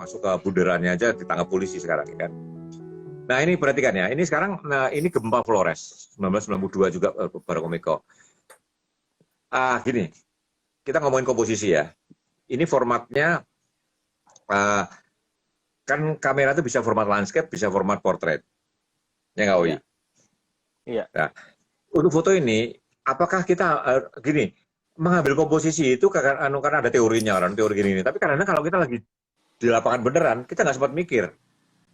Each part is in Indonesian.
masuk ke bundarannya aja ditangkap polisi sekarang kan. Nah ini perhatikan ya, ini sekarang ini gempa Flores 1992 juga Bang Komiko. Gini, kita ngomongin komposisi ya. Ini formatnya kan kamera itu bisa format landscape, bisa format portrait. Ya nggak, Wi? Iya. Nah, untuk foto ini, apakah kita gini mengambil komposisi itu karena ada teorinya, orang teori gini. Tapi kadang-kadang kalau kita lagi di lapangan beneran, kita nggak sempat mikir.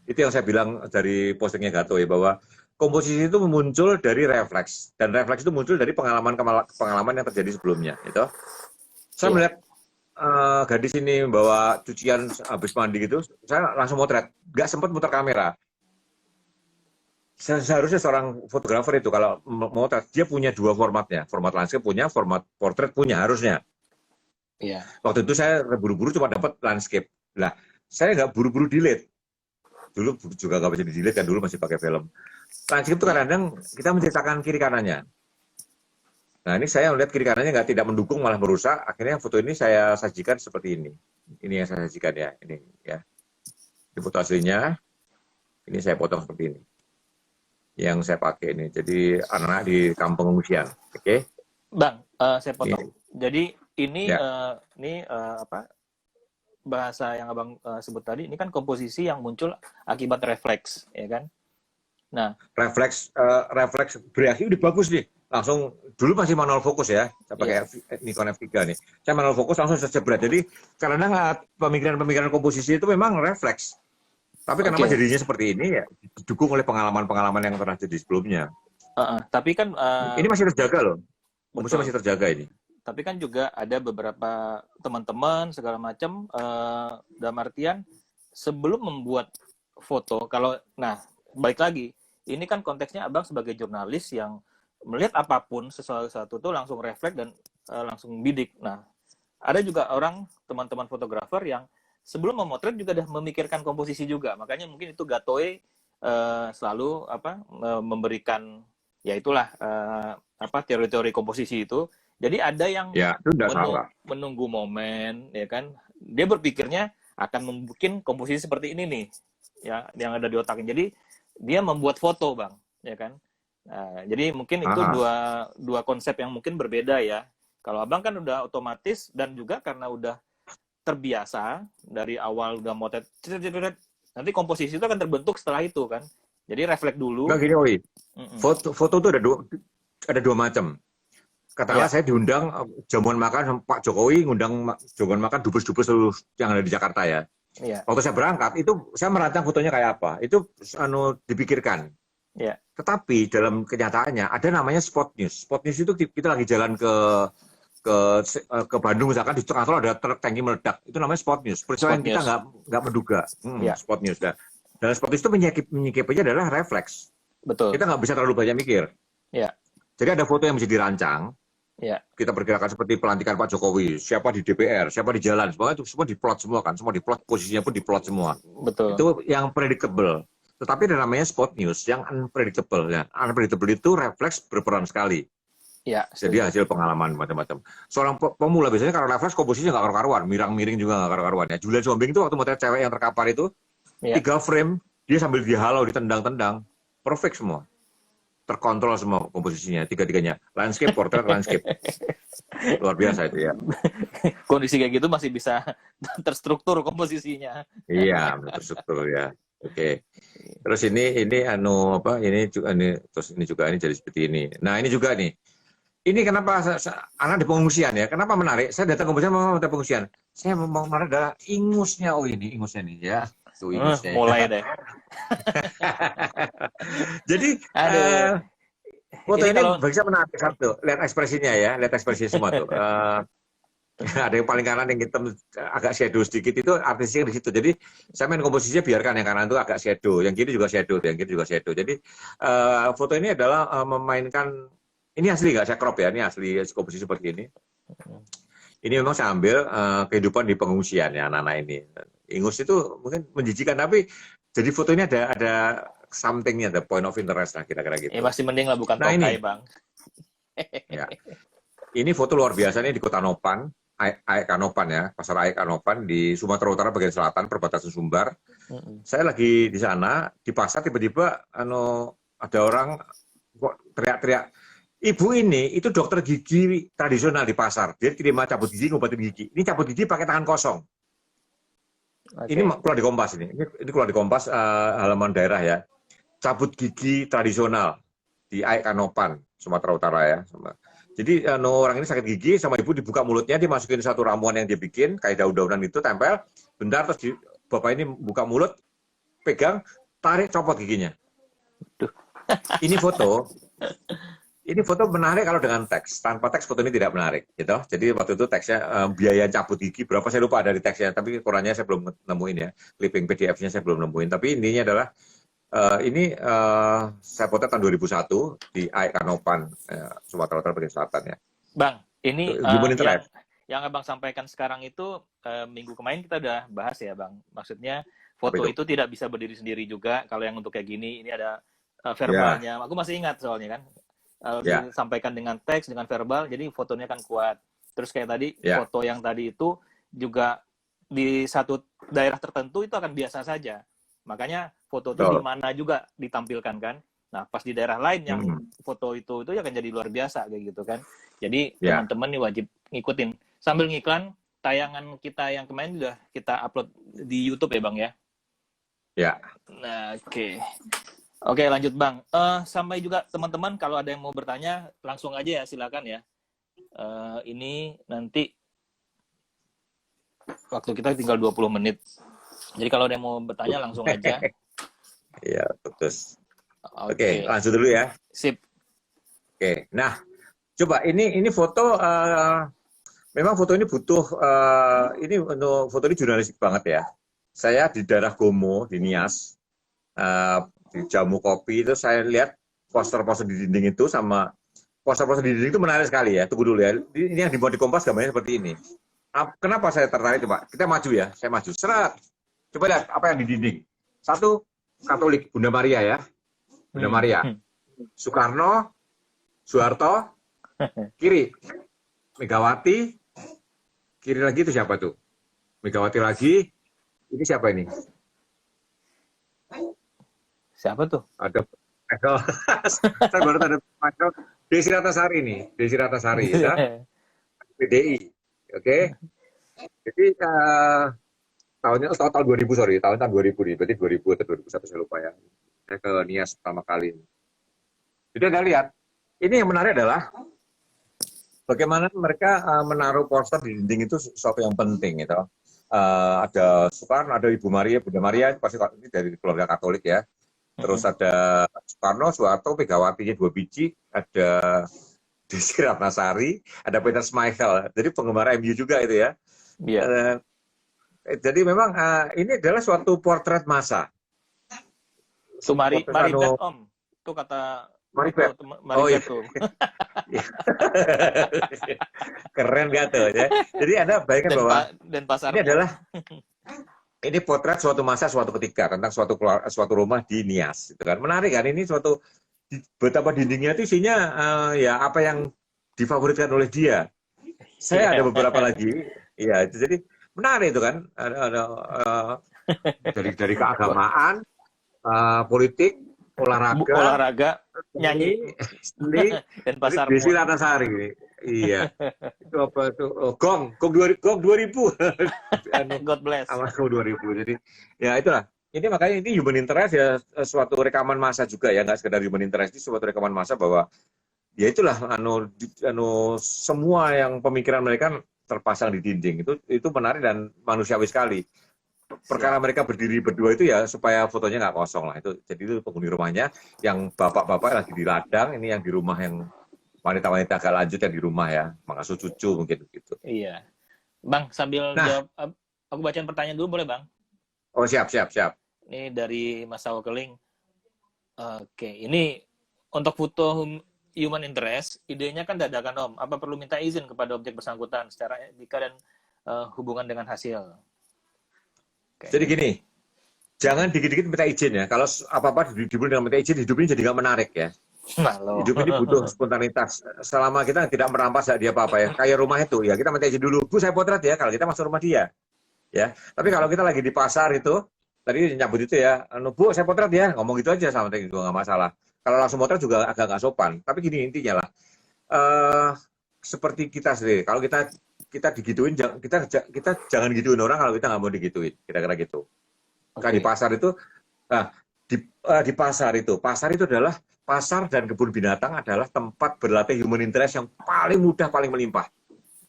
Itu yang saya bilang dari postingnya Gato ya, bahwa komposisi itu muncul dari refleks, dan refleks itu muncul dari pengalaman yang terjadi sebelumnya. Itu saya melihat gadis ini bawa cucian habis mandi gitu, saya langsung motret, nggak sempat muter kamera. Seharusnya seorang fotografer itu kalau motret, dia punya dua formatnya, format landscape punya, format portrait punya harusnya. Iya. Waktu itu saya buru-buru cuma dapat landscape. Lah, saya nggak buru-buru delete. Dulu juga nggak bisa di-delete kan, dulu masih pakai film. Landscape itu kadang-kadang kita menceritakan kiri kanannya. Nah ini saya melihat kiri kanannya tidak mendukung, malah merusak. Akhirnya foto ini saya sajikan seperti ini. Ini yang saya sajikan ya, ini ya. Di foto aslinya, ini saya potong seperti ini. Yang saya pakai ini, jadi anak-anak di kampung pengungsian, oke? Bang, saya potong. Ini. Jadi ini Ya. bahasa yang abang sebut tadi, ini kan komposisi yang muncul akibat refleks, ya kan? Nah, refleks bereaksi udah bagus nih. Langsung dulu masih manual fokus ya, saya pakai Nikon F3 nih. Saya manual fokus langsung saya jebret. Jadi karena pemikiran komposisi itu memang refleks. Tapi kenapa jadinya seperti ini ya? Didukung oleh pengalaman-pengalaman yang pernah jadi sebelumnya. Tapi kan ini masih terjaga loh. Komposisi masih terjaga ini. Tapi kan juga ada beberapa teman-teman segala macam dalam artian sebelum membuat foto, balik lagi, ini kan konteksnya abang sebagai jurnalis yang melihat apapun sesuatu tuh langsung refleks dan langsung bidik. Nah, ada juga teman-teman fotografer yang sebelum memotret juga udah memikirkan komposisi juga. Makanya mungkin itu Gatoe selalu memberikan teori-teori komposisi itu. Jadi ada yang menunggu momen, ya kan? Dia berpikirnya akan membuat komposisi seperti ini nih, ya, yang ada di otaknya. Jadi dia membuat foto, Bang, ya kan? Nah, jadi mungkin itu dua konsep yang mungkin berbeda ya. Kalau abang kan udah otomatis dan juga karena udah terbiasa dari awal udah motret, nanti komposisi itu akan terbentuk setelah itu kan. Jadi refleks dulu. Nggak gini, Oi. Foto itu ada dua macam. Katakanlah saya diundang jamuan makan Pak Jokowi, ngundang jamuan makan dubes-dubes seluruh yang ada di Jakarta ya. Iya. Waktu saya berangkat itu saya merancang fotonya kayak apa. Itu dipikirkan. Iya. Tetapi dalam kenyataannya ada namanya spot news. Spot news itu kita lagi jalan ke Bandung misalkan, di tengah tol ada truk tangki meledak. Itu namanya spot news. Peristiwa kita nggak menduga. Spot news. Dan spot news itu menyikapinya adalah refleks. Betul. Kita nggak bisa terlalu banyak mikir. Iya. Jadi ada foto yang bisa dirancang. Ya. Kita perkirakan seperti pelantikan Pak Jokowi, siapa di DPR, siapa di jalan, semua diplot semua kan, semua diplot, posisinya pun diplot semua. Betul. Itu yang predictable. Tetapi ada namanya spot news yang unpredictable ya. Unpredictable itu refleks berperan sekali. Ya. Jadi hasil pengalaman macam-macam. Seorang pemula biasanya kalau refleks komposisinya nggak karu-karuan, mirang-miring juga nggak karu-karuan ya. Julian Sombing itu waktu motret cewek yang terkapar itu, 3 frame dia sambil dihalau, ditendang-tendang, perfect semua. Terkontrol semua komposisinya, tiga-tiganya. Landscape, portrait, landscape. Luar biasa itu ya. Kondisi kayak gitu masih bisa terstruktur komposisinya. Iya, terstruktur ya. Oke. Terus ini juga jadi seperti ini. Nah, ini juga nih. Ini kenapa anak di pengungsian ya? Kenapa menarik? Saya datang ke pengungsian. Saya mau menarik adalah ingusnya. Oh, ini ingusnya nih ya. Tuh ingusnya. Mulai deh. Jadi foto ini bisa menarik satu. Lihat ekspresinya ya, lihat ekspresi semua tuh. Ada yang paling kanan yang hitam agak shadow sedikit, itu artisnya di situ. Jadi saya main komposisinya biarkan yang kanan itu agak shadow, yang kiri juga shadow, yang kiri juga shadow. Jadi foto ini adalah memainkan, ini asli nggak saya crop ya, ini asli komposisi seperti ini. Ini memang saya ambil kehidupan di pengungsian ya anak-anak ini. Ingus itu mungkin menjijikan, tapi jadi foto ini ada something-nya, ada point of interest lah kira-kira gitu. Ya masih mending lah bukan tokai, Bang. Ya. Ini foto luar biasa nih di Kota Nopang. AEK Kanopan ya, pasar AEK Kanopan di Sumatera Utara bagian selatan, perbatasan Sumbar. Saya lagi di sana, di pasar tiba-tiba ada orang kok teriak-teriak. Ibu ini itu dokter gigi tradisional di pasar. Dia terima cabut gigi, ngobatin gigi. Ini cabut gigi pakai tangan kosong. Okay. Ini keluar di Kompas ini. Ini keluar di Kompas halaman daerah ya. Cabut gigi tradisional di AEK Kanopan, Sumatera Utara ya. Jadi orang ini sakit gigi, sama ibu dibuka mulutnya, dimasukin satu ramuan yang dia bikin, kayak daun-daunan itu, tempel, bentar, terus bapak ini buka mulut, pegang, tarik, copot giginya. Ini foto menarik kalau dengan teks. Tanpa teks foto ini tidak menarik, gitu. Jadi waktu itu teksnya biaya cabut gigi berapa saya lupa dari teksnya, tapi ukurannya saya belum nemuin ya. Clipping PDF-nya saya belum nemuin. Tapi intinya adalah saya foto tahun 2001 di AEK Kanopan, Sumatera Utara bagian selatan ya. Bang, ini yang Abang sampaikan sekarang itu minggu kemarin kita udah bahas ya, Bang. Maksudnya foto itu tidak bisa berdiri sendiri juga. Kalau yang untuk kayak gini, ini ada verbalnya. Aku masih ingat soalnya kan. Disampaikan dengan teks, dengan verbal, jadi fotonya kan kuat. Terus kayak tadi, foto yang tadi itu juga di satu daerah tertentu itu akan biasa saja. Makanya foto itu di mana juga ditampilkan kan. Nah, pas di daerah lain yang foto itu akan jadi luar biasa kayak gitu kan. Jadi teman-teman nih wajib ngikutin. Sambil ngiklan, tayangan kita yang kemarin sudah kita upload di YouTube ya, Bang ya? Ya. Nah, Oke, lanjut Bang. Sampai juga teman-teman kalau ada yang mau bertanya langsung aja ya, silakan ya. Ini nanti waktu kita tinggal 20 menit. Jadi kalau ada yang mau bertanya langsung aja. Iya, putus. Oke, langsung dulu ya. Sip. Oke, nah coba ini foto, memang foto ini butuh, foto ini jurnalistik banget ya. Saya di daerah Gomo, di Nias, di Jamu Kopi itu saya lihat poster-poster di dinding itu sama poster-poster di dinding itu menarik sekali ya. Tunggu dulu ya. Ini yang dibuat di Kompas gambarnya seperti ini. Kenapa saya tertarik coba? Kita maju ya, saya maju. Seret. Coba lihat apa yang di dinding. Satu, Katolik, Bunda Maria ya. Bunda Maria. Soekarno, Soeharto, kiri. Megawati, kiri lagi itu siapa tuh? Megawati lagi, ini siapa ini? Siapa tuh? Ada saya baru ada Desi Ratnasari nih, Desi Ratnasari ya. PDI. Oke. Jadi tahun 2000 tahun 2000 nih, berarti 2000 atau 2001 saya lupa ya. Saya ke Nias pertama kali. Jadi Anda lihat, ini yang menarik adalah bagaimana mereka menaruh poster di dinding itu sesuatu yang penting gitu. Ada Soekarno, ada Ibu Maria, Bunda Maria, pasti ini dari keluarga Katolik ya. Terus ada Soekarno, Soeharto, Megawatinya 2 biji, ada Desi Ratnasari, ada Peter Schmeichel. Jadi penggemar MU juga itu ya. Iya. Jadi memang ini adalah suatu potret masa. Maribeth Om, itu kata Maribeth. Oh iya. Tuh. Keren gak tuh ya. Jadi Anda bayangkan bahwa ini adalah ini potret suatu masa, suatu ketika tentang suatu rumah di Nias, gitu kan. Menarik kan, ini suatu betapa dindingnya itu isinya ya apa yang difavoritkan oleh dia. Saya ada beberapa lagi, ya. Jadi menarik itu kan, dari keagamaan, politik, olahraga, nyanyi, dan pasar. Desi Ratnasari, iya. Itu apa itu? Gong 2000. God bless. Gong 2000. Jadi ya itulah. Ini makanya ini human interest ya, suatu rekaman massa juga ya, nggak sekedar human interest, ini suatu rekaman massa bahwa ya itulah semua yang pemikiran mereka terpasang di dinding itu menarik dan manusiawi sekali. Perkara mereka berdiri berdua itu ya supaya fotonya nggak kosong lah itu. Jadi itu penghuni rumahnya yang bapak-bapak lagi di ladang, ini yang di rumah yang wanita-wanita agak lanjut yang di rumah ya, mengasuh cucu mungkin gitu. Iya, Bang sambil jawab, aku bacain pertanyaan dulu boleh Bang? Oh siap. Ini dari Mas Sawakeling. Oke, ini untuk foto human interest, idenya kan dadakan Om. Apa perlu minta izin kepada objek bersangkutan secara etika dan hubungan dengan hasil? Okay. Jadi gini, jangan dikit-dikit minta izin ya. Kalau apa-apa dibeli dengan minta izin, hidup ini jadi nggak menarik ya. Hidup ini butuh spontanitas. Selama kita tidak merampas hak dia apa-apa ya. Kayak rumah itu, ya kita minta izin dulu. Bu, saya potret ya, kalau kita masuk rumah dia. Ya. Tapi kalau kita lagi di pasar itu, tadi nyambut itu ya, Bu, saya potret ya. Ngomong gitu aja sama itu nggak masalah. Kalau langsung potret juga agak nggak sopan. Tapi gini intinya lah. Seperti kita sendiri. Kalau kita digituin, kita jangan gituin orang kalau kita nggak mau digituin. Kira-kira gitu. Kan di pasar itu, di pasar itu adalah pasar dan kebun binatang adalah tempat berlatih human interest yang paling mudah, paling melimpah.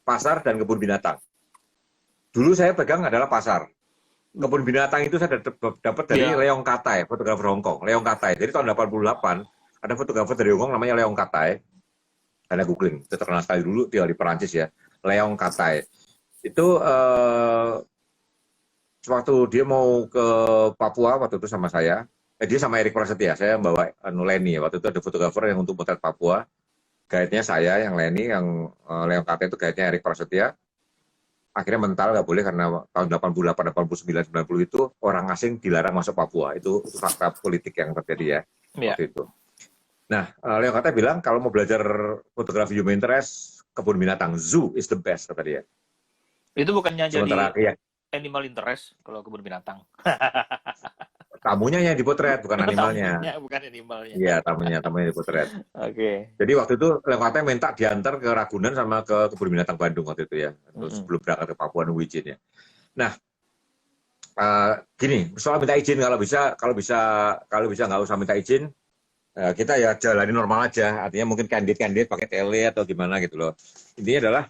Pasar dan kebun binatang. Dulu saya pegang adalah pasar. Kebun binatang itu saya dapat dari Leong Katai, fotografer Hong Kong. Leong Katai. Jadi tahun 88 ada fotografer dari Hong Kong namanya Leong Katai. Karena googling, itu terkenal sekali dulu, dia di Perancis ya. Leong Katai. Itu waktu dia mau ke Papua waktu itu sama saya. Dia sama Erik Prasetya, saya bawa Leni. Waktu itu ada fotografer yang untuk potret Papua. Guide-nya saya, yang Leni, yang Leong Katai itu guide-nya Erik Prasetya. Akhirnya mental, nggak boleh karena tahun 88, 89, 90 itu orang asing dilarang masuk Papua. Itu fakta politik yang terjadi ya, waktu itu. Nah, Leong Katai bilang kalau mau belajar fotografi human interest, kebun binatang, zoo is the best, kata dia. Itu bukannya jadi animal interest kalau kebun binatang? Tamunya yang dipotret, bukan animalnya. Bukan animalnya. Iya, tamunya dipotret. Oke. Jadi waktu itu Leong Katai minta diantar ke Ragunan sama ke kebun binatang Bandung waktu itu ya. Terus sebelum berangkat ke Papua nunggu izin ya. Nah, gini, soal minta izin kalau bisa nggak usah minta izin, kita ya jalani normal aja. Artinya mungkin candid pakai tele atau gimana gitu loh. Intinya adalah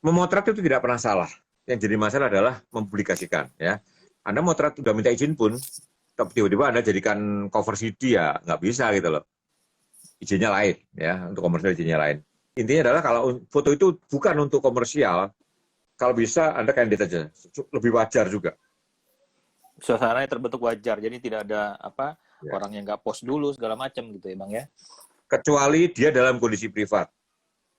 memotret itu tidak pernah salah. Yang jadi masalah adalah mempublikasikan ya. Anda motret udah minta izin pun tiba-tiba Anda jadikan cover CD ya nggak bisa gitu loh. Izinnya lain ya, untuk komersial izinnya lain. Intinya adalah kalau foto itu bukan untuk komersial, kalau bisa Anda candid aja, lebih wajar juga. Suasananya terbentuk wajar, jadi tidak ada orang yang nggak post dulu segala macam gitu ya Bang ya. Kecuali dia dalam kondisi privat.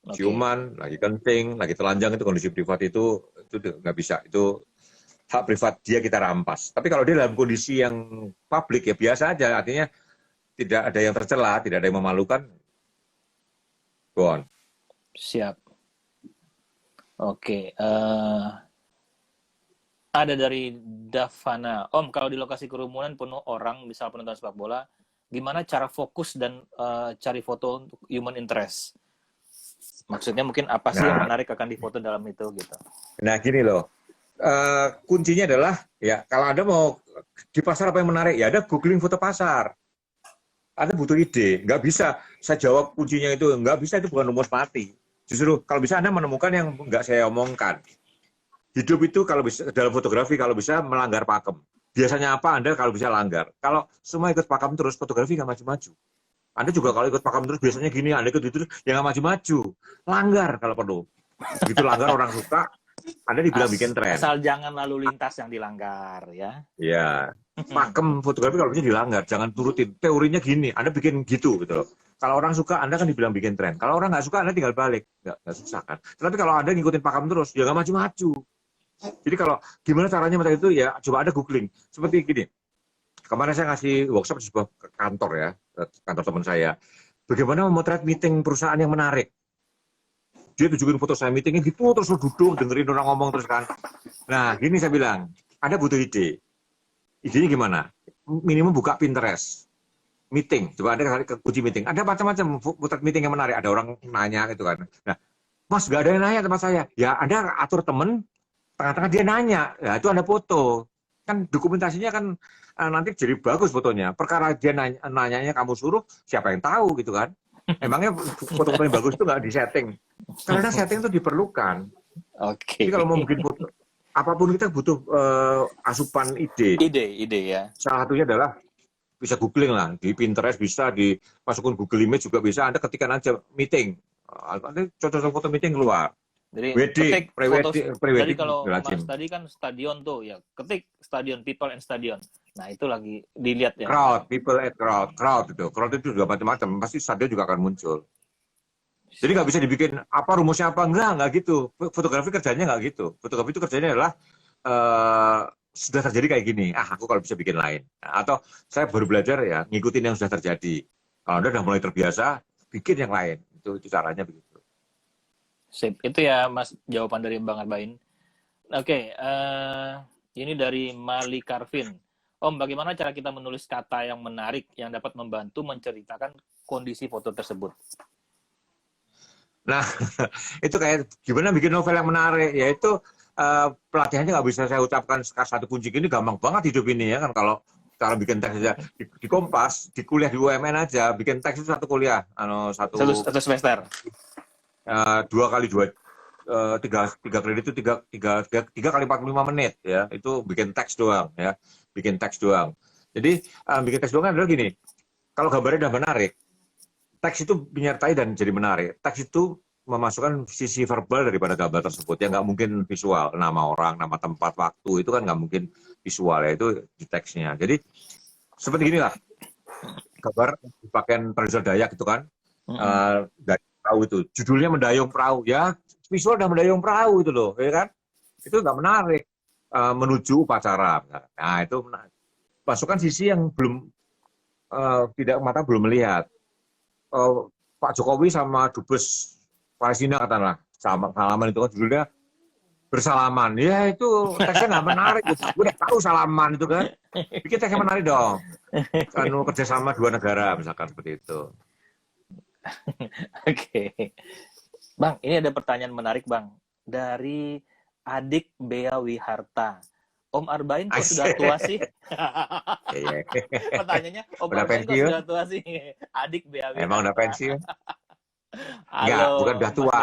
Ciuman, lagi kencing, lagi telanjang, itu kondisi privat itu nggak bisa. Itu hak privat dia kita rampas. Tapi kalau dia dalam kondisi yang publik ya biasa aja, artinya tidak ada yang tercela, tidak ada yang memalukan. Go on. Siap. Oke. Ada dari Davana. Om, kalau di lokasi kerumunan penuh orang, misal penonton sepak bola, gimana cara fokus dan cari foto untuk human interest? Maksudnya mungkin apa sih yang menarik akan difoto dalam itu gitu? Nah gini loh. Kuncinya adalah ya kalau Anda mau di pasar apa yang menarik ya Anda googling foto pasar. Anda butuh ide, nggak bisa saya jawab kuncinya itu, nggak bisa, itu bukan rumus mati. Justru kalau bisa Anda menemukan yang nggak saya omongkan. Hidup itu kalau bisa dalam fotografi kalau bisa melanggar pakem. Biasanya apa Anda kalau bisa langgar? Kalau semua ikut pakem terus fotografi nggak maju-maju. Anda juga kalau ikut pakem terus biasanya gini, Anda ikut itu ya nggak maju-maju. Langgar kalau perlu. Begitu langgar orang suka. Anda dibilang bikin tren. Asal jangan lalu lintas yang dilanggar ya. Iya. Pakem fotografi kalau bisa dilanggar, jangan turutin. Teorinya gini, Anda bikin gitu loh. Kalau orang suka, Anda kan dibilang bikin tren. Kalau orang nggak suka, Anda tinggal balik. Nggak susah kan. Tapi kalau Anda ngikutin pakem terus, ya nggak maju-maju. Jadi kalau gimana caranya macam itu ya coba Anda googling. Seperti gini. Kemarin saya ngasih workshop di sebuah kantor ya, kantor teman saya. Bagaimana memotret meeting perusahaan yang menarik. Dia tunjukin foto saya meetingnya gitu, terus duduk, dengerin orang ngomong terus kan. Nah, gini saya bilang, Anda butuh ide. Idenya gimana? Minimum buka Pinterest. Meeting, coba Anda kunci meeting. Ada macam-macam potret meeting yang menarik. Ada orang nanya gitu kan. Nah, Mas, nggak ada yang nanya tempat saya. Ya, Anda atur temen, tengah-tengah dia nanya. Ya, itu Anda foto. Kan dokumentasinya kan nanti jadi bagus fotonya. Perkara dia nanyanya kamu suruh, siapa yang tahu gitu kan. Emangnya foto-foto yang bagus itu nggak disetting? Karena setting itu diperlukan. Oke. Jadi kalau mau bikin foto, apapun kita butuh asupan ide. Ide ya. Salah satunya adalah bisa googling lah. Di Pinterest bisa, dimasukin Google Image juga bisa. Anda ketikkan aja meeting. Nanti cocok foto meeting keluar. Jadi ketik tadi kalau Mas tadi kan stadion tuh ya, ketik stadion, people and stadion. Nah itu lagi dilihat ya. Crowd, people at crowd itu. Crowd itu juga macam-macam. Pasti stadion juga akan muncul. Jadi nggak bisa dibikin apa rumusnya apa, enggak gitu. Fotografi kerjanya nggak gitu. Fotografi itu kerjanya adalah sudah terjadi kayak gini. Aku kalau bisa bikin lain. Atau saya baru belajar ya ngikutin yang sudah terjadi. Kalau Anda udah mulai terbiasa, bikin yang lain. Itu caranya begitu. Sip. Itu ya, Mas, jawaban dari Bang Arbain. Oke, ini dari Mali Karvin. Om, bagaimana cara kita menulis kata yang menarik yang dapat membantu menceritakan kondisi foto tersebut? Nah, itu kayak gimana bikin novel yang menarik, yaitu pelatihannya nggak bisa saya ucapkan satu kunci ini gampang banget hidup ini ya kan. Kalau cara bikin teks aja di Kompas, di kuliah di UMN aja, bikin teks itu satu kuliah, satu semester. 2 kali 2, 3 kredit itu 3 kali 45 menit ya, itu bikin teks doang ya, bikin teks doang. Jadi bikin teks doang adalah gini, kalau gambarnya udah menarik, teks itu menyertai dan jadi menarik. Teks itu memasukkan sisi verbal daripada gambar tersebut. Ya nggak mungkin visual. Nama orang, nama tempat, waktu, itu kan nggak mungkin visual. Ya itu di teksnya. Jadi seperti inilah. Gambar pakaian tradisional Dayak itu kan. Dari perahu itu. Judulnya Mendayung Perahu. Ya visual udah mendayung perahu itu loh. Ya kan? Itu nggak menarik. Menuju upacara. Nah itu menarik. Masukkan sisi yang belum, tidak mata belum melihat. Pak Jokowi sama Dubes Palestina katakanlah salaman itu kan judulnya bersalaman, ya itu teksnya nggak menarik. Gue udah tahu salaman itu kan, bikin teksnya menarik dong. Kerjasama 2 negara misalkan seperti itu. Oke, Bang, ini ada pertanyaan menarik Bang dari Adik Bea Wiharta. Om Arbain kok sudah tua sih? Pertanyaannya, Om Arbain kok sudah tua sih? Adik Bea Wiharta. Emang udah pensiun? Enggak, bukan udah tua.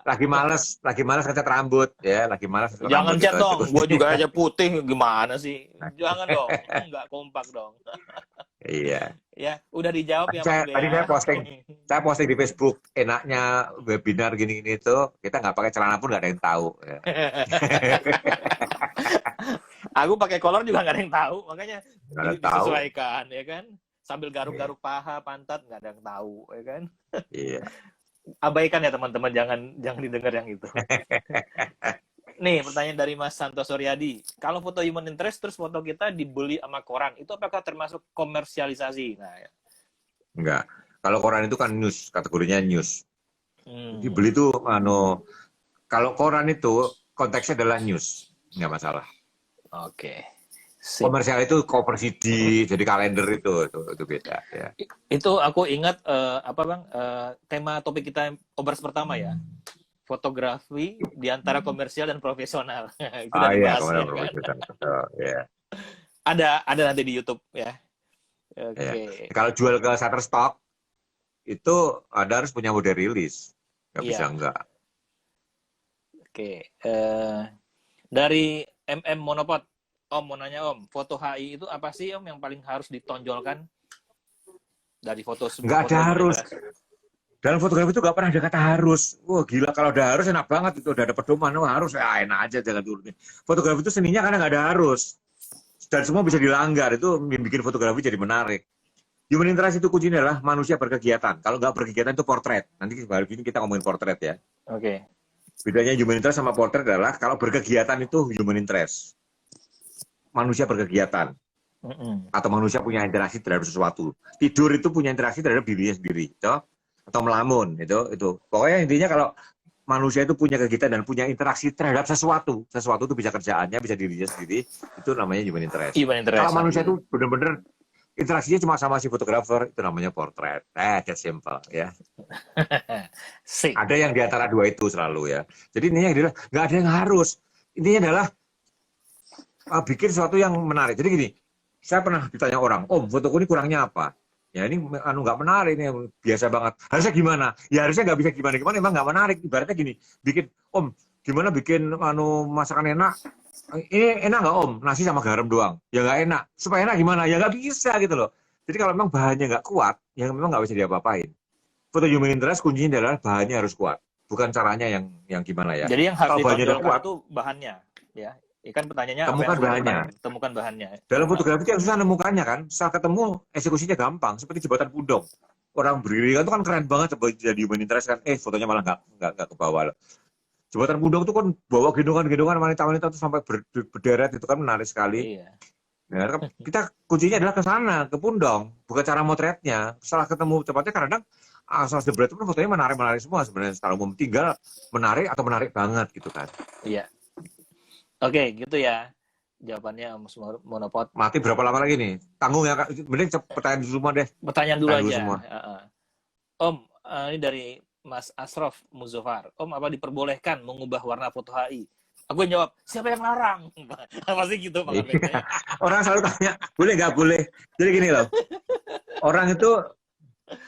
Lagi males ngecat rambut ya, lagi males. Jangan cat dong, gua juga aja putih, gimana sih? Jangan dong, enggak kompak dong. Iya. Ya, udah dijawab ya Mas. Tadi saya posting di Facebook, enaknya webinar gini-gini itu kita nggak pakai celana pun nggak ada yang tahu. Ya. Aku pakai kolor juga nggak ada yang tahu, makanya disesuaikan ya kan. Sambil garuk-garuk paha, pantat, nggak ada yang tahu ya kan. Iya. Abaikan ya teman-teman, jangan didengar yang itu. Nih, pertanyaan dari Mas Santoso Riyadi. Kalau foto human interest terus foto kita dibeli sama koran, itu apakah termasuk komersialisasi? Nah, ya. Enggak. Kalau koran itu kan news, kategorinya news. Dibeli itu kalau koran itu konteksnya adalah news, nggak masalah. Oke. Komersial itu cover CD, jadi kalender itu beda ya. Itu aku ingat Bang, tema topik kita obras pertama ya. Fotografi di antara komersial dan profesional. Itu iya, profesional. Kan? Ya. Ada nanti di YouTube ya. Oke. Ya. Kalau jual ke Shutterstock itu harus punya model rilis. Nggak bisa enggak. Oke. Dari MM Monopod, Om mau nanya Om, foto HI itu apa sih Om yang paling harus ditonjolkan dari foto semua? Nggak ada harus. Dalam fotografi itu nggak pernah ada kata harus. Wah gila, kalau ada harus enak banget, itu udah ada pedoman. Wah harus, ya enak aja, jangan turunin. Fotografi itu seninya karena nggak ada harus. Dan semua bisa dilanggar, itu bikin fotografi jadi menarik. Human interest itu kuncinya adalah manusia berkegiatan. Kalau nggak berkegiatan itu portret. Nanti baru ini kita ngomongin portret ya. Oke. Bedanya human interest sama portret adalah kalau berkegiatan itu human interest. Manusia berkegiatan. Atau manusia punya interaksi terhadap sesuatu. Tidur itu punya interaksi terhadap dirinya sendiri. Atau melamun, itu. Pokoknya intinya kalau manusia itu punya kegiatan dan punya interaksi terhadap sesuatu itu bisa kerjaannya, bisa dirinya sendiri, itu namanya human interest. Kalau manusia itu benar-benar interaksinya cuma sama si fotografer, itu namanya portrait. That's simple ya. Ada yang di antara dua itu selalu ya. Jadi intinya adalah nggak ada yang harus. Intinya adalah bikin sesuatu yang menarik. Jadi gini, saya pernah ditanya orang, Om, fotoku ini kurangnya apa? Ya ini nggak menarik, ini biasa banget. Harusnya gimana? Ya harusnya nggak bisa gimana-gimana, emang nggak menarik. Ibaratnya gini, bikin, Om, gimana bikin masakan enak? Ini enak nggak Om? Nasi sama garam doang. Ya nggak enak. Supaya enak gimana? Ya nggak bisa gitu loh. Jadi kalau memang bahannya nggak kuat, ya memang nggak bisa diapa-apain. Foto human interest kuncinya adalah bahannya harus kuat. Bukan caranya yang gimana ya. Jadi yang harus ditonjolkan itu bahannya, ya. Ikan pertanyaannya temukan bahannya. Temukan bahannya. Dalam fotografi yang susah nemukannya kan. Setelah ketemu eksekusinya gampang. Seperti jembatan Pudong. Orang berdiri itu kan keren banget jadi human interest kan. Fotonya malah nggak ke bawah loh. Jembatan Pudong itu kan bawa gendongan-gendongan wanita-wanita itu sampai berderet, itu kan menarik sekali. Iya. Ya, kita kuncinya adalah ke sana, ke Pundong, bukan cara motretnya. Setelah ketemu tempatnya kadang asal jebret itu fotonya menarik semua sebenarnya. Secara umum tinggal menarik atau menarik banget gitu kan. Iya. Oke, gitu ya. Jawabannya Mas Monopod. Mati berapa lama lagi nih? Tanggung ya, Kak. Mending pertanyaan dulu semua deh. Pertanyaan dulu aja. Semua. Om, ini dari Mas Asrof Muzofar. Om, apa diperbolehkan mengubah warna foto HI? Aku jawab, siapa yang larang? Pasti gitu Pak. Orang selalu tanya, boleh nggak boleh? Jadi gini loh, orang itu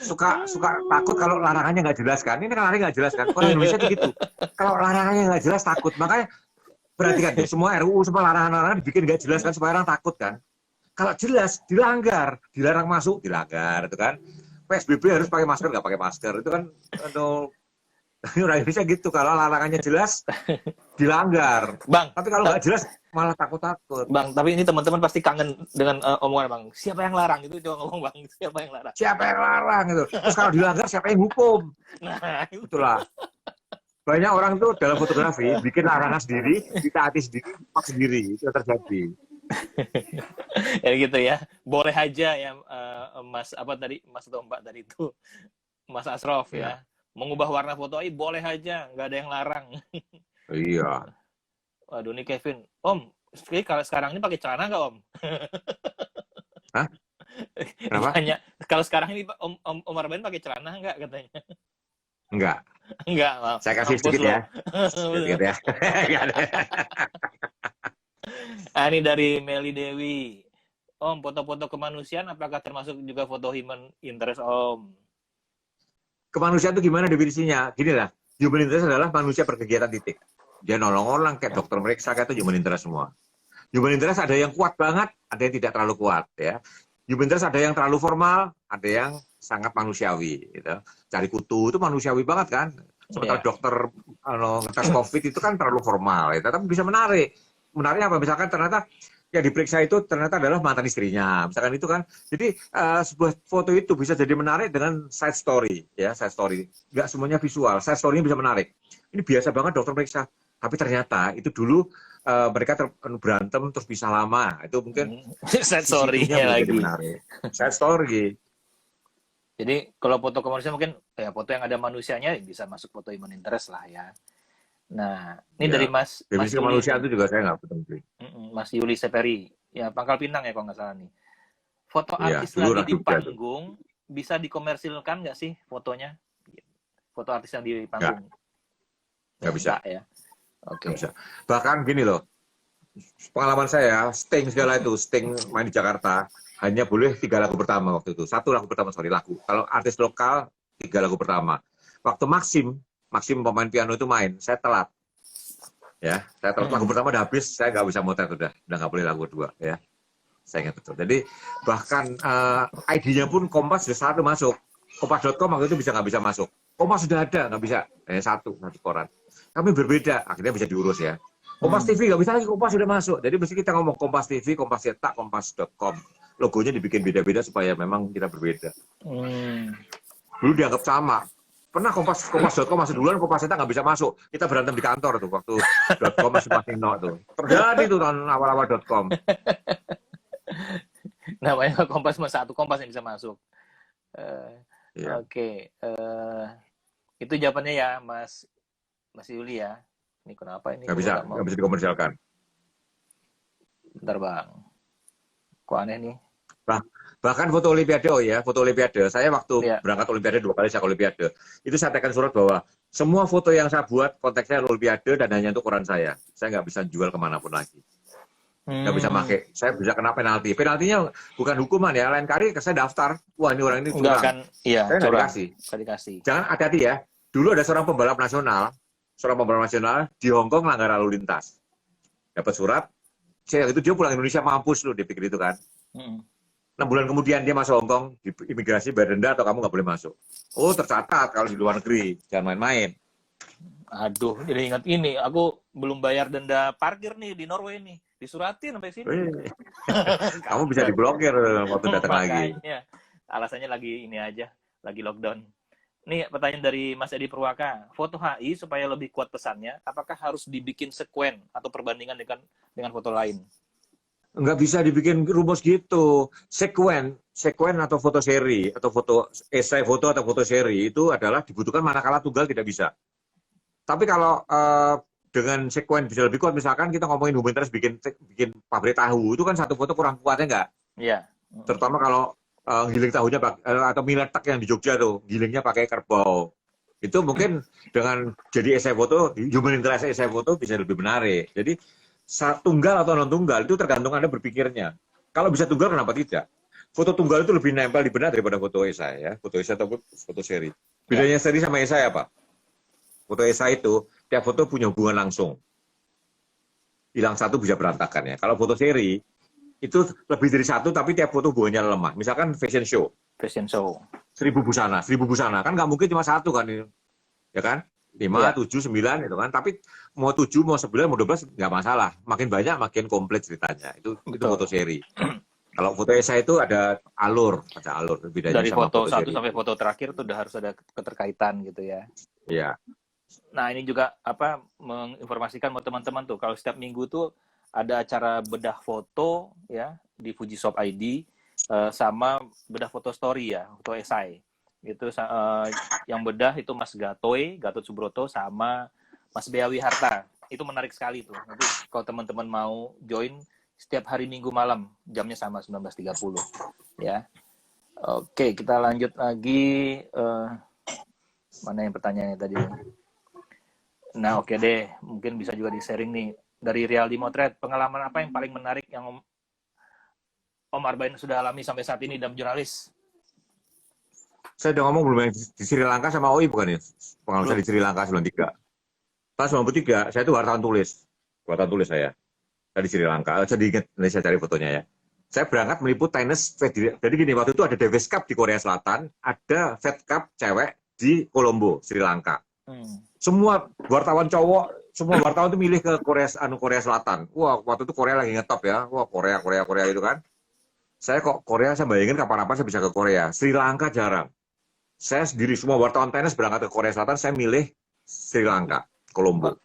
suka takut kalau larangannya nggak jelas kan. Ini kan larangannya nggak jelas kan. Orang Indonesia itu gitu. Kalau larangannya nggak jelas takut. Makanya perhatikan deh, semua RUU, semua larangan-larangan dibikin nggak jelas kan supaya orang takut kan. Kalau jelas dilanggar, dilarang masuk, dilanggar itu kan. PSBB harus pakai masker, nggak pakai masker. Itu kan orang Indonesia gitu, kalau larangannya jelas dilanggar. Bang, tapi kalau nggak jelas malah takut-takut. Bang, tapi ini teman-teman pasti kangen dengan omongan Bang. Siapa yang larang? Itu coba ngomong Bang, siapa yang larang? Siapa yang larang itu? Terus kalau dilanggar siapa yang hukum? Nah, itulah. Banyak orang tuh dalam fotografi bikin larangan sendiri, ditaati sendiri, itu terjadi. Ya gitu ya. Boleh aja ya Mas apa tadi Mas atau Mbak tadi itu Mas Asrof ya. Mengubah warna foto AI boleh aja, nggak ada yang larang. Iya. Waduh nih Kevin, Om, kalau sekarang ini pakai celana nggak Om? Hah? Kenapa? Tanya, kalau sekarang ini Om Arben pakai celana nggak katanya? Enggak. Enggak, saya kasih sedikit ya. Sedikit ya. Ini dari Meli Dewi. Om, foto-foto kemanusiaan apakah termasuk juga foto human interest Om? Kemanusiaan itu gimana definisinya? Gini lah, human interest adalah manusia berkegiatan titik. Dia nolong orang, kayak dokter meriksa, kayak itu human interest semua. Human interest ada yang kuat banget, ada yang tidak terlalu kuat. Ya. Human interest ada yang terlalu formal, ada yang sangat manusiawi. Gitu. Cari kutu itu manusiawi banget kan. Sementara dokter ngetes COVID itu kan terlalu formal. Ya. Tapi bisa menarik. Menariknya apa? Misalkan ternyata yang diperiksa itu ternyata adalah mantan istrinya, misalkan itu kan. Jadi sebuah foto itu bisa jadi menarik dengan side story, ya side story. Nggak semuanya visual, side story-nya bisa menarik. Ini biasa banget dokter periksa, tapi ternyata itu dulu mereka berantem terus bisa lama. Itu mungkin side story-nya lagi. Menarik. Side story. Jadi kalau foto kemanusiaan mungkin ya foto yang ada manusianya bisa masuk foto human interest lah ya. Nah, ini dari Mas definisi kemanusiaan itu juga saya nggak betul. Mas Yuli Seperi, ya Pangkal Pinang ya kalau nggak salah nih. Foto artis lagi di panggung bisa dikomersilkan nggak sih fotonya? Foto artis yang di panggung? Nggak bisa. Ya. Oke. Bisa. Bahkan gini loh, pengalaman saya, Sting segala itu, Sting main di Jakarta hanya boleh 3 lagu pertama waktu itu. 1 lagu pertama, lagu. Kalau artis lokal 3 lagu pertama. Waktu Maxim pemain piano itu main, saya telat. Ya, saya telat lagu pertama udah habis, saya nggak bisa motret udah nggak boleh lagu kedua ya. Saya ingat betul. Jadi bahkan ID-nya pun Kompas sudah 1 masuk. Kompas.com waktu itu nggak bisa masuk. Kompas sudah ada, nggak bisa. satu koran. Kami berbeda, akhirnya bisa diurus ya. Kompas TV nggak bisa lagi, Kompas sudah masuk. Jadi mesti kita ngomong Kompas TV, Kompas Cetak, Kompas.com. Logonya dibikin beda-beda supaya memang kita berbeda. Dulu dianggap sama. Pernah Kompas.com masuk duluan, Kompas Cetak nggak bisa masuk. Kita berantem di kantor tuh waktu .com masih no tuh. Terjadi tuh tahun awal-awal .com. Namanya Kompas cuma 1 Kompas yang bisa masuk. Oke. Itu jawabannya ya Mas Yuli ya. Ini kenapa ini? Nggak bisa dikomersialkan. Bentar Bang. Kok aneh nih? Bahkan foto Olimpiade, foto Olimpiade. Saya waktu berangkat Olimpiade 2 kali saya Olimpiade. Itu saya tekan surat bahwa semua foto yang saya buat konteksnya Olimpiade dan hanya untuk koran saya. Saya nggak bisa jual kemanapun lagi. Nggak bisa pakai. Saya bisa kena penalti. Penaltinya bukan hukuman ya. Lain kali saya daftar. Wah ini orang ini curang. Saya nggak dikasih. Jangan hati-hati ya. Dulu ada seorang pembalap nasional di Hong Kong langgar lalu lintas. Dapat surat. Itu dia pulang Indonesia mampus loh. Dia pikir itu kan. 6 bulan kemudian dia masuk Hong Kong, di imigrasi bayar denda atau kamu nggak boleh masuk. Oh tercatat kalau di luar negeri, jangan main-main. Aduh, jadi ingat ini, aku belum bayar denda parkir nih di Norway nih, disuratin sampai sini. Kamu bisa diblokir waktu datang lagi. Alasannya lagi ini aja, lagi lockdown. Nih pertanyaan dari Mas Edi Purwaka, foto HI supaya lebih kuat pesannya, apakah harus dibikin sekuen atau perbandingan dengan foto lain? Nggak bisa dibikin rumus gitu. Sekuen atau foto seri, atau foto esai foto atau foto seri itu adalah dibutuhkan manakala tunggal tidak bisa. Tapi kalau dengan sekuen bisa lebih kuat, misalkan kita ngomongin Human Interest bikin pabrik tahu, itu kan satu foto kurang kuatnya nggak? Iya. Terutama kalau giling tahunya atau mie letek yang di Jogja tuh, gilingnya pakai kerbau. Itu mungkin dengan jadi esai foto, Human Interest esai foto bisa lebih menarik. Jadi tunggal atau non tunggal itu tergantung Anda berpikirnya. Kalau bisa tunggal kenapa tidak? Foto tunggal itu lebih nempel di benak daripada foto esai ya, foto esai atau foto seri. Bedanya seri sama esai apa? Foto esai itu tiap foto punya hubungan langsung. Hilang satu bisa berantakan ya. Kalau foto seri itu lebih dari satu tapi tiap foto hubungannya lemah. Misalkan fashion show. 1000 busana kan nggak mungkin cuma satu kan, ya kan? 5, 7, 9 itu kan, tapi mau 7, mau 9, mau 12 nggak masalah. Makin banyak makin komplit ceritanya. Itu foto seri. Kalau foto esai itu ada alur. Bedanya dari sama foto 1 sampai foto terakhir itu udah harus ada keterkaitan gitu ya. Iya. Nah, ini juga menginformasikan buat teman-teman tuh, kalau setiap minggu tuh ada acara bedah foto ya di Fujishop ID sama bedah foto story ya, foto esai. Itu yang bedah itu Mas Gatot Subroto sama Mas Beawi Harta. Itu menarik sekali tuh. Nanti kalau teman-teman mau join setiap hari Minggu malam, jamnya sama 19.30 ya. Oke, kita lanjut lagi. Mana yang pertanyaannya tadi? Nah, oke deh, mungkin bisa juga di-sharing nih dari Rialdi Motret. Pengalaman apa yang paling menarik yang Om Arbain sudah alami sampai saat ini dalam jurnalis? Saya udah ngomong belum di Sri Lanka sama OI bukan ya? Pengalaman saya di Sri Lanka 93. Tahun 93, saya itu wartawan tulis saya. Saya di Sri Lanka, saya diingat, saya cari fotonya ya. Saya berangkat meliput tenis, jadi gini, waktu itu ada Davis Cup di Korea Selatan, ada Fed Cup cewek di Colombo, Sri Lanka. Semua wartawan cowok, semua wartawan itu milih ke Korea Selatan. Wah, waktu itu Korea lagi ngetop ya. Wah, Korea gitu kan. Saya kok Korea, saya bayangin kapan-kapan saya bisa ke Korea. Sri Lanka jarang. Saya sendiri, semua wartawan tenis berangkat ke Korea Selatan, saya milih Sri Lanka, Colombo.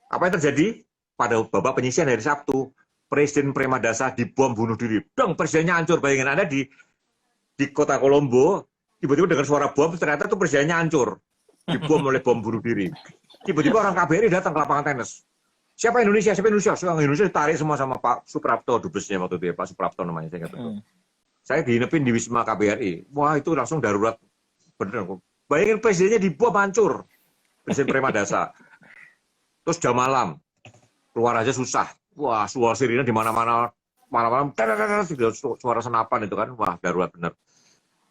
Apa yang terjadi? Pada babak penyisihan hari Sabtu, Presiden Premadasa dibom bunuh diri. Dong, presidennya hancur. Bayangin Anda di kota Colombo, tiba-tiba dengar suara bom, ternyata itu presidennya hancur. Dibom oleh bom bunuh diri. Tiba-tiba orang KBRI datang ke lapangan tenis. Siapa Indonesia? Orang Indonesia ditarik semua sama Pak Suprapto, dubesnya waktu itu ya, Pak Suprapto namanya, saya ingat betul. Saya diinepin di Wisma KBRI. Wah, itu langsung darurat. Bener. Bayangin presidennya dibom hancur. Presiden Premadasa. Terus jam malam. Keluar aja susah. Wah, suara sirine di mana-mana. Malam-malam. Suara senapan itu kan. Wah, darurat bener.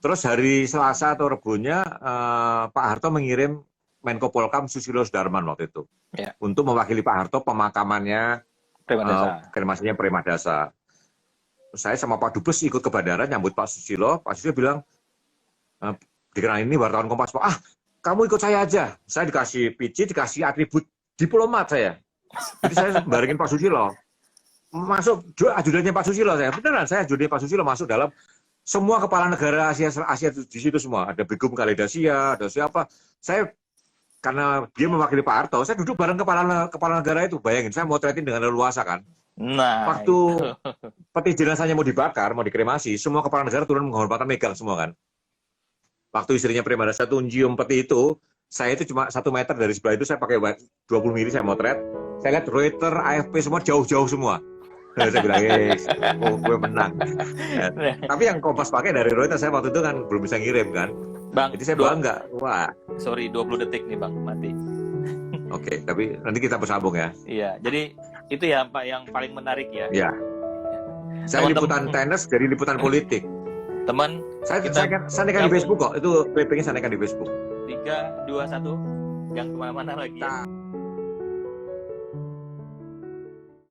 Terus hari Selasa atau Rebunya, Pak Harto mengirim Menko Polkam Susilo Sudarman waktu itu. Ya. Untuk mewakili Pak Harto pemakamannya kremasinya Premadasa. Saya sama Pak Dubes ikut ke bandara nyambut Pak Susilo. Pak Susilo bilang, dikenalin ini wartawan Kompas, Pak. Kamu ikut saya aja. Saya dikasih PC, dikasih atribut diplomat saya. Jadi saya barengin Pak Susilo. Masuk ajudannya Pak Susilo saya. Beneran, saya ajudannya Pak Susilo masuk dalam semua kepala negara Asia di situ semua. Ada Begum Kaledasia, ada siapa. Saya karena dia mewakili Pak Harto, saya duduk bareng kepala negara itu. Bayangin, saya motretin dengan leluasa kan. Nah, waktu peti jenazahnya mau dibakar, mau dikremasi, semua kepala negara turun menghormatan, megang semua kan. Waktu istrinya Premadasa tuh nyium peti itu, saya itu cuma 1 meter dari sebelah itu, saya pakai 20 mili saya motret. Saya lihat Reuters, AFP semua jauh-jauh semua. Saya bilang, gue menang. Tapi yang Kompas pakai dari Reuters, saya waktu itu kan belum bisa ngirim kan. Bang, jadi saya bangga. Wah. Sorry, 20 detik nih Bang, mati. Oke, tapi nanti kita bersambung ya. Iya, jadi itu ya Pak yang paling menarik ya. Iya. Saya liputan tenis dari liputan politik. Teman, saya naikkan di Facebook kok. Itu clippingnya saya naikkan di Facebook. 3, 2, 1, jangan kemana-mana lagi ya.